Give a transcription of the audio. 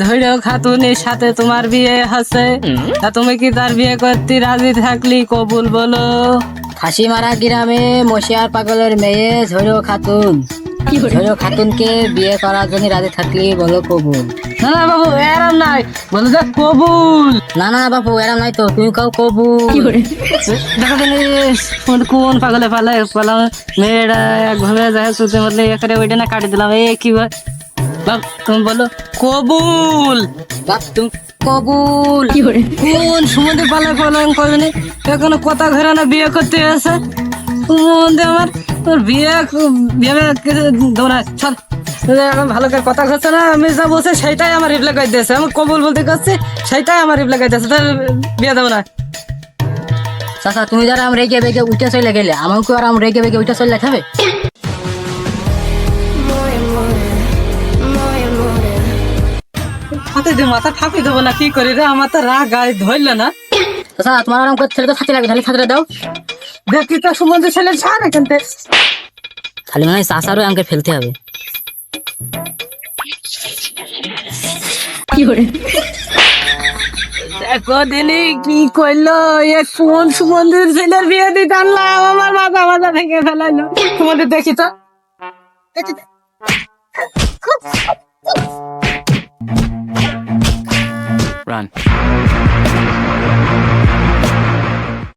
ধৈর্য খাতুনের সাথে তোমার বিয়ে হচ্ছে, তা তুমি কি তার বিয়ে করতে রাজি থাকলি কবুল বলো। ফাঁসি মারা গ্রামে মশিয়ার পাগলের মেয়ে ঝৈর খাতুন, ঝৈর খাতুনকে বিয়ে করার জন্য রাজি থাকলি বলো কবুল। না না বাবু এরম নাই, বলো যে কবুল। না না বাপু এরম নাই তো, তুমি কাও কবুল। দেখো জিনিস কোন পাগলে পালাম মেয়েটা একভাবে যায় চুতে মতলে এখানে ওইটা না কাটি দিলাম। কি বাপ তুমি বলো কবুল। বাপ তুমি কবুল। কোন সমুদ্রে পালাম করবে না, এখনো কথা ঘরে না বিয়ে করতে আসে সম্বন্ধে আমার। তোর বিয়ে দৌড়া চল, এখন ভালো করে কথা হচ্ছে না, আমি যা বলছে সেইটাই আমার রিপ্লাই করে দিয়েছে। আমি কবুল বলতে করছি, সেইটাই আমার রিপ্লাই করে দিয়েছে। তার বিয়ে দেবো না। চাচা তুমি যারা আম রেগে বেগে উঠে চলে গেলে, আমাকে আর আম রেগে বেগে উঠে চলে খাবে। হাতে দিয়ে মাথা ফাঁকি দেবো না, কি করি রে, আমার তো রাগ গায়ে ধরলে না। চাচা তোমার আরাম করে ছেলে তো থাকতে লাগে, তাহলে থাকতে দাও। দেখি তো সম্বন্ধে ছেলে ছাড় এখান থেকে। খালি মানে চাচারও আমাকে ফেলতে হবে। দেখো দিনি কি করলো, এ কোন সুমন্দির ছেলের বিয়ে দিতে আনলাম, আমার মাথা মাথা ভেঙে ফেলাইলো। তোমাদের দেখি তো, দেখি তো। Run.